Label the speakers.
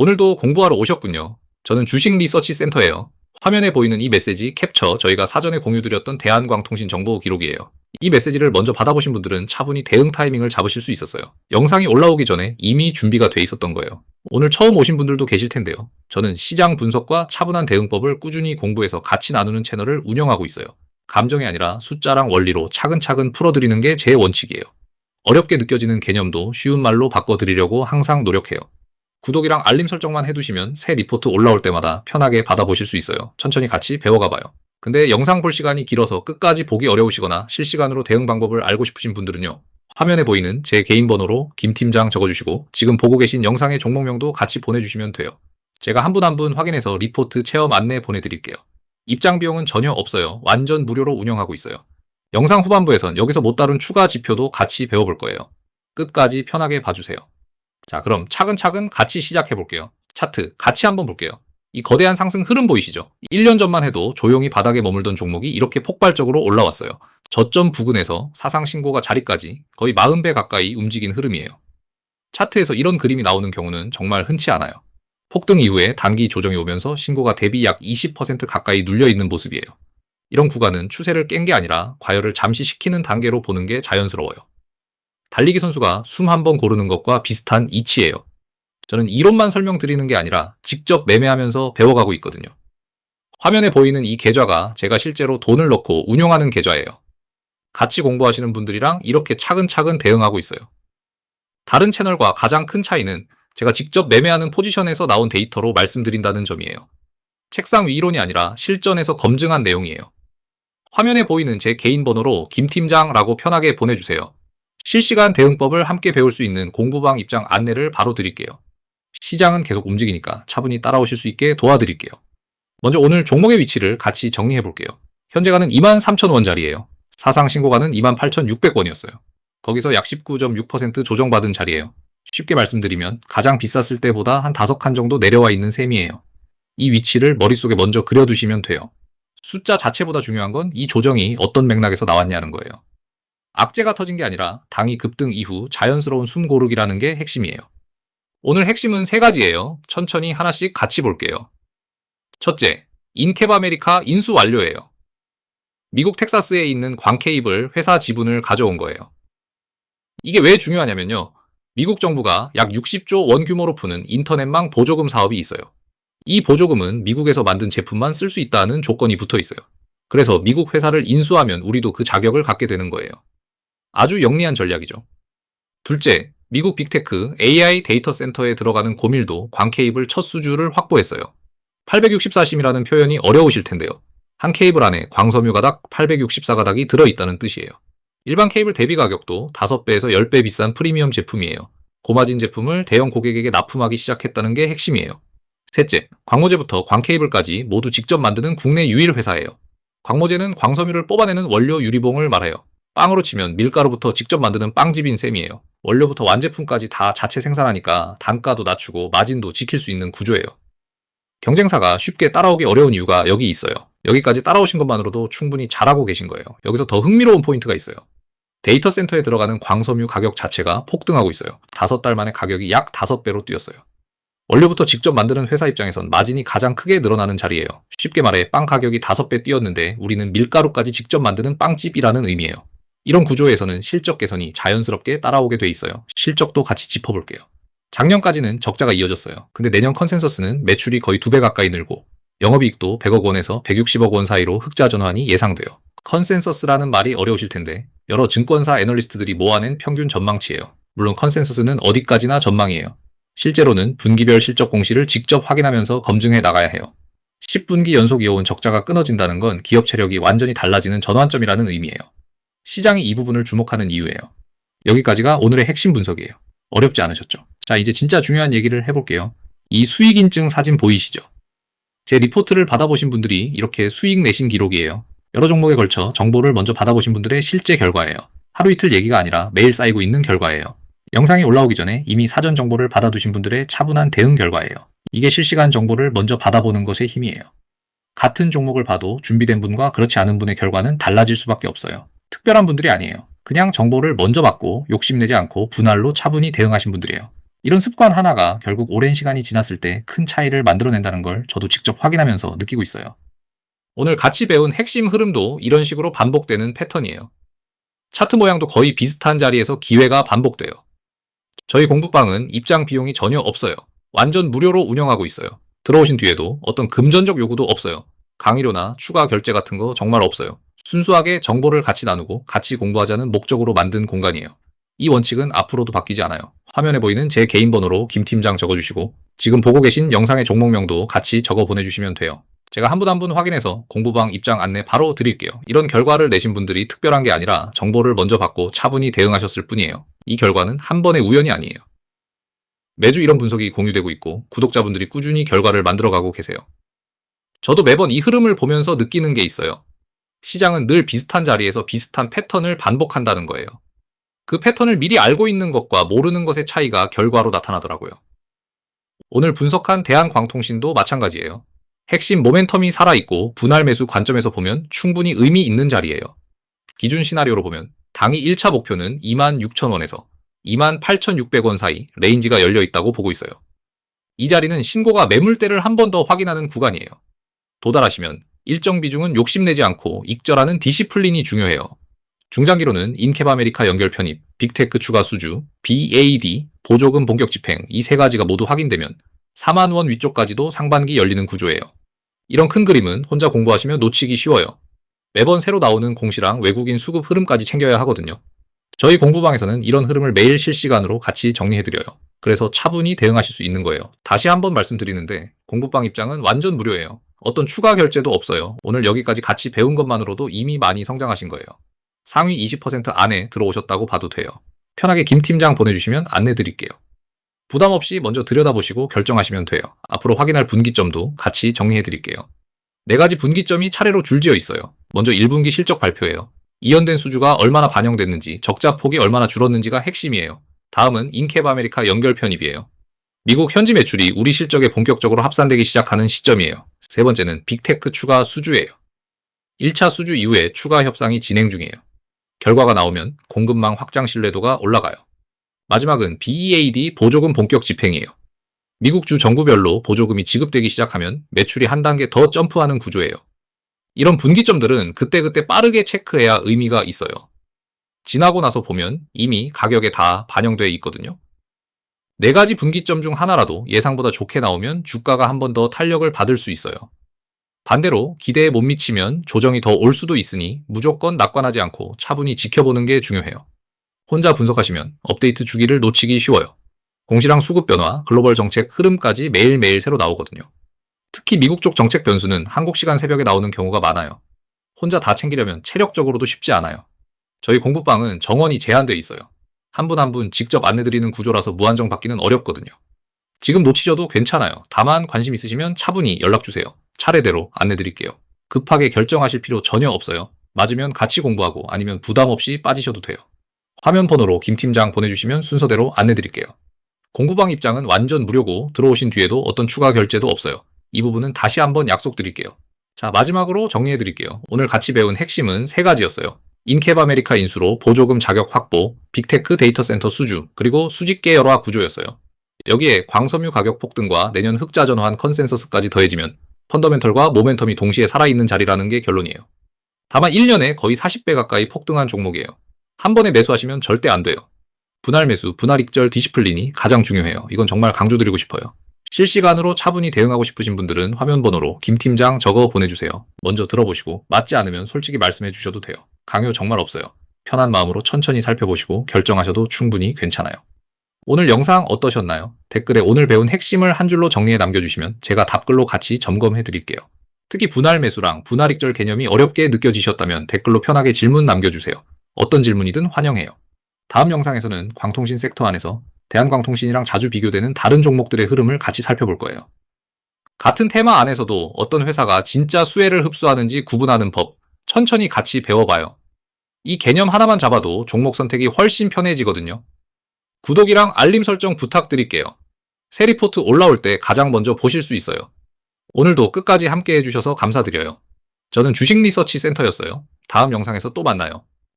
Speaker 1: 오늘도 공부하러 오셨군요. 저는 주식 리서치 센터예요. 화면에 보이는 이 메시지 캡처 저희가 사전에 공유드렸던 대한광통신 정보 기록이에요. 이 메시지를 먼저 받아보신 분들은 차분히 대응 타이밍을 잡으실 수 있었어요. 영상이 올라오기 전에 이미 준비가 돼 있었던 거예요. 오늘 처음 오신 분들도 계실 텐데요. 저는 시장 분석과 차분한 대응법을 꾸준히 공부해서 같이 나누는 채널을 운영하고 있어요. 감정이 아니라 숫자랑 원리로 차근차근 풀어드리는 게 제 원칙이에요. 어렵게 느껴지는 개념도 쉬운 말로 바꿔드리려고 항상 노력해요. 구독이랑 알림 설정만 해두시면 새 리포트 올라올 때마다 편하게 받아보실 수 있어요. 천천히 같이 배워가봐요. 근데 영상 볼 시간이 길어서 끝까지 보기 어려우시거나 실시간으로 대응 방법을 알고 싶으신 분들은요. 화면에 보이는 제 개인 번호로 김팀장 적어주시고 지금 보고 계신 영상의 종목명도 같이 보내주시면 돼요. 제가 한 분 한 분 확인해서 리포트 체험 안내 보내드릴게요. 입장 비용은 전혀 없어요. 완전 무료로 운영하고 있어요. 영상 후반부에선 여기서 못 다룬 추가 지표도 같이 배워볼 거예요. 끝까지 편하게 봐주세요. 자, 그럼 차근차근 같이 시작해 볼게요. 차트 같이 한번 볼게요. 이 거대한 상승 흐름 보이시죠? 1년 전만 해도 조용히 바닥에 머물던 종목이 이렇게 폭발적으로 올라왔어요. 저점 부근에서 사상 신고가 자리까지 거의 40배 가까이 움직인 흐름이에요. 차트에서 이런 그림이 나오는 경우는 정말 흔치 않아요. 폭등 이후에 단기 조정이 오면서 신고가 대비 약 20% 가까이 눌려있는 모습이에요. 이런 구간은 추세를 깬 게 아니라 과열을 잠시 식히는 단계로 보는 게 자연스러워요. 달리기 선수가 숨 한 번 고르는 것과 비슷한 이치예요. 저는 이론만 설명드리는 게 아니라 직접 매매하면서 배워가고 있거든요. 화면에 보이는 이 계좌가 제가 실제로 돈을 넣고 운용하는 계좌예요. 같이 공부하시는 분들이랑 이렇게 차근차근 대응하고 있어요. 다른 채널과 가장 큰 차이는 제가 직접 매매하는 포지션에서 나온 데이터로 말씀드린다는 점이에요. 책상 위 이론이 아니라 실전에서 검증한 내용이에요. 화면에 보이는 제 개인 번호로 김팀장라고 편하게 보내주세요. 실시간 대응법을 함께 배울 수 있는 공부방 입장 안내를 바로 드릴게요. 시장은 계속 움직이니까 차분히 따라오실 수 있게 도와드릴게요. 먼저 오늘 종목의 위치를 같이 정리해 볼게요. 현재가는 23,000원짜리예요. 사상 신고가는 28,600원이었어요. 거기서 약 19.6% 조정받은 자리예요. 쉽게 말씀드리면 가장 비쌌을 때보다 한 5칸 정도 내려와 있는 셈이에요. 이 위치를 머릿속에 먼저 그려두시면 돼요. 숫자 자체보다 중요한 건 이 조정이 어떤 맥락에서 나왔냐는 거예요. 악재가 터진 게 아니라 당이 급등 이후 자연스러운 숨 고르기라는 게 핵심이에요. 오늘 핵심은 3가지예요. 천천히 하나씩 같이 볼게요. 첫째, 인캡 아메리카 인수 완료예요. 미국 텍사스에 있는 광케이블 회사 지분을 가져온 거예요. 이게 왜 중요하냐면요. 미국 정부가 약 60조 원 규모로 푸는 인터넷망 보조금 사업이 있어요. 이 보조금은 미국에서 만든 제품만 쓸 수 있다는 조건이 붙어 있어요. 그래서 미국 회사를 인수하면 우리도 그 자격을 갖게 되는 거예요. 아주 영리한 전략이죠. 둘째, 미국 빅테크 AI 데이터 센터에 들어가는 고밀도 광케이블 첫 수주를 확보했어요. 864심이라는 표현이 어려우실 텐데요. 한 케이블 안에 광섬유 가닥 864가닥이 들어있다는 뜻이에요. 일반 케이블 대비 가격도 5배에서 10배 비싼 프리미엄 제품이에요. 고마진 제품을 대형 고객에게 납품하기 시작했다는 게 핵심이에요. 셋째, 광모제부터 광케이블까지 모두 직접 만드는 국내 유일 회사예요. 광모제는 광섬유를 뽑아내는 원료 유리봉을 말해요. 빵으로 치면 밀가루부터 직접 만드는 빵집인 셈이에요. 원료부터 완제품까지 다 자체 생산하니까 단가도 낮추고 마진도 지킬 수 있는 구조예요. 경쟁사가 쉽게 따라오기 어려운 이유가 여기 있어요. 여기까지 따라오신 것만으로도 충분히 잘하고 계신 거예요. 여기서 더 흥미로운 포인트가 있어요. 데이터 센터에 들어가는 광섬유 가격 자체가 폭등하고 있어요. 5달 만에 가격이 약 5배로 뛰었어요. 원료부터 직접 만드는 회사 입장에선 마진이 가장 크게 늘어나는 자리예요. 쉽게 말해 빵 가격이 5배 뛰었는데 우리는 밀가루까지 직접 만드는 빵집이라는 의미예요. 이런 구조에서는 실적 개선이 자연스럽게 따라오게 돼 있어요. 실적도 같이 짚어볼게요. 작년까지는 적자가 이어졌어요. 근데 내년 컨센서스는 매출이 거의 2배 가까이 늘고 영업이익도 100억 원에서 160억 원 사이로 흑자 전환이 예상돼요. 컨센서스라는 말이 어려우실 텐데 여러 증권사 애널리스트들이 모아낸 평균 전망치예요. 물론 컨센서스는 어디까지나 전망이에요. 실제로는 분기별 실적 공시를 직접 확인하면서 검증해 나가야 해요. 10분기 연속 이어온 적자가 끊어진다는 건 기업 체력이 완전히 달라지는 전환점이라는 의미예요. 시장이 이 부분을 주목하는 이유예요. 여기까지가 오늘의 핵심 분석이에요. 어렵지 않으셨죠? 자, 이제 진짜 중요한 얘기를 해볼게요. 이 수익인증 사진 보이시죠? 제 리포트를 받아보신 분들이 이렇게 수익 내신 기록이에요. 여러 종목에 걸쳐 정보를 먼저 받아보신 분들의 실제 결과예요. 하루 이틀 얘기가 아니라 매일 쌓이고 있는 결과예요. 영상이 올라오기 전에 이미 사전 정보를 받아두신 분들의 차분한 대응 결과예요. 이게 실시간 정보를 먼저 받아보는 것의 힘이에요. 같은 종목을 봐도 준비된 분과 그렇지 않은 분의 결과는 달라질 수밖에 없어요. 특별한 분들이 아니에요. 그냥 정보를 먼저 받고 욕심내지 않고 분할로 차분히 대응하신 분들이에요. 이런 습관 하나가 결국 오랜 시간이 지났을 때 큰 차이를 만들어낸다는 걸 저도 직접 확인하면서 느끼고 있어요. 오늘 같이 배운 핵심 흐름도 이런 식으로 반복되는 패턴이에요. 차트 모양도 거의 비슷한 자리에서 기회가 반복돼요. 저희 공부방은 입장 비용이 전혀 없어요. 완전 무료로 운영하고 있어요. 들어오신 뒤에도 어떤 금전적 요구도 없어요. 강의료나 추가 결제 같은 거 정말 없어요. 순수하게 정보를 같이 나누고 같이 공부하자는 목적으로 만든 공간이에요. 이 원칙은 앞으로도 바뀌지 않아요. 화면에 보이는 제 개인 번호로 김 팀장 적어주시고 지금 보고 계신 영상의 종목명도 같이 적어 보내주시면 돼요. 제가 한 분 한 분 확인해서 공부방 입장 안내 바로 드릴게요. 이런 결과를 내신 분들이 특별한 게 아니라 정보를 먼저 받고 차분히 대응하셨을 뿐이에요. 이 결과는 한 번의 우연이 아니에요. 매주 이런 분석이 공유되고 있고 구독자분들이 꾸준히 결과를 만들어가고 계세요. 저도 매번 이 흐름을 보면서 느끼는 게 있어요. 시장은 늘 비슷한 자리에서 비슷한 패턴을 반복한다는 거예요. 그 패턴을 미리 알고 있는 것과 모르는 것의 차이가 결과로 나타나더라고요. 오늘 분석한 대한광통신도 마찬가지예요. 핵심 모멘텀이 살아있고 분할 매수 관점에서 보면 충분히 의미 있는 자리예요. 기준 시나리오로 보면 당일 1차 목표는 26,000원에서 28,600원 사이 레인지가 열려 있다고 보고 있어요. 이 자리는 신고가 매물대를 한 번 더 확인하는 구간이에요. 도달하시면 일정 비중은 욕심내지 않고 익절하는 디시플린이 중요해요. 중장기로는 인캡 아메리카 연결 편입, 빅테크 추가 수주, BAD, 보조금 본격 집행 이 세 가지가 모두 확인되면 4만 원 위쪽까지도 상반기 열리는 구조예요. 이런 큰 그림은 혼자 공부하시면 놓치기 쉬워요. 매번 새로 나오는 공시랑 외국인 수급 흐름까지 챙겨야 하거든요. 저희 공부방에서는 이런 흐름을 매일 실시간으로 같이 정리해드려요. 그래서 차분히 대응하실 수 있는 거예요. 다시 한번 말씀드리는데 공부방 입장은 완전 무료예요. 어떤 추가 결제도 없어요. 오늘 여기까지 같이 배운 것만으로도 이미 많이 성장하신 거예요. 상위 20% 안에 들어오셨다고 봐도 돼요. 편하게 김 팀장 보내주시면 안내 드릴게요. 부담 없이 먼저 들여다보시고 결정하시면 돼요. 앞으로 확인할 분기점도 같이 정리해 드릴게요. 4가지 분기점이 차례로 줄지어 있어요. 먼저 1분기 실적 발표예요. 이연된 수주가 얼마나 반영됐는지, 적자 폭이 얼마나 줄었는지가 핵심이에요. 다음은 인캡 아메리카 연결 편입이에요. 미국 현지 매출이 우리 실적에 본격적으로 합산되기 시작하는 시점이에요. 세 번째는 빅테크 추가 수주예요. 1차 수주 이후에 추가 협상이 진행 중이에요. 결과가 나오면 공급망 확장 신뢰도가 올라가요. 마지막은 BEAD 보조금 본격 집행이에요. 미국 주 정부별로 보조금이 지급되기 시작하면 매출이 한 단계 더 점프하는 구조예요. 이런 분기점들은 그때그때 빠르게 체크해야 의미가 있어요. 지나고 나서 보면 이미 가격에 다 반영되어 있거든요. 4가지 분기점 중 하나라도 예상보다 좋게 나오면 주가가 한 번 더 탄력을 받을 수 있어요. 반대로 기대에 못 미치면 조정이 더 올 수도 있으니 무조건 낙관하지 않고 차분히 지켜보는 게 중요해요. 혼자 분석하시면 업데이트 주기를 놓치기 쉬워요. 공시랑 수급 변화, 글로벌 정책 흐름까지 매일매일 새로 나오거든요. 특히 미국 쪽 정책 변수는 한국 시간 새벽에 나오는 경우가 많아요. 혼자 다 챙기려면 체력적으로도 쉽지 않아요. 저희 공부방은 정원이 제한되어 있어요. 한 분 한 분 직접 안내드리는 구조라서 무한정 받기는 어렵거든요. 지금 놓치셔도 괜찮아요. 다만 관심 있으시면 차분히 연락주세요. 차례대로 안내드릴게요. 급하게 결정하실 필요 전혀 없어요. 맞으면 같이 공부하고 아니면 부담 없이 빠지셔도 돼요. 화면 번호로 김 팀장 보내주시면 순서대로 안내드릴게요. 공부방 입장은 완전 무료고 들어오신 뒤에도 어떤 추가 결제도 없어요. 이 부분은 다시 한번 약속드릴게요. 자, 마지막으로 정리해드릴게요. 오늘 같이 배운 핵심은 3가지였어요. 인캡 아메리카 인수로 보조금 자격 확보, 빅테크 데이터 센터 수주, 그리고 수직 계열화 구조였어요. 여기에 광섬유 가격 폭등과 내년 흑자 전환 컨센서스까지 더해지면 펀더멘털과 모멘텀이 동시에 살아있는 자리라는 게 결론이에요. 다만 1년에 거의 40배 가까이 폭등한 종목이에요. 한 번에 매수하시면 절대 안 돼요. 분할 매수, 분할 익절 디시플린이 가장 중요해요. 이건 정말 강조드리고 싶어요. 실시간으로 차분히 대응하고 싶으신 분들은 화면 번호로 김 팀장 적어 보내주세요. 먼저 들어보시고 맞지 않으면 솔직히 말씀해 주셔도 돼요. 강요 정말 없어요. 편한 마음으로 천천히 살펴보시고 결정하셔도 충분히 괜찮아요. 오늘 영상 어떠셨나요? 댓글에 오늘 배운 핵심을 한 줄로 정리해 남겨주시면 제가 답글로 같이 점검해 드릴게요. 특히 분할 매수랑 분할 익절 개념이 어렵게 느껴지셨다면 댓글로 편하게 질문 남겨주세요. 어떤 질문이든 환영해요. 다음 영상에서는 광통신 섹터 안에서 대한광통신이랑 자주 비교되는 다른 종목들의 흐름을 같이 살펴볼 거예요. 같은 테마 안에서도 어떤 회사가 진짜 수혜를 흡수하는지 구분하는 법, 천천히 같이 배워봐요. 이 개념 하나만 잡아도 종목 선택이 훨씬 편해지거든요. 구독이랑 알림 설정 부탁드릴게요. 새 리포트 올라올 때 가장 먼저 보실 수 있어요. 오늘도 끝까지 함께 해주셔서 감사드려요. 저는 주식 리서치 센터였어요. 다음 영상에서 또 만나요.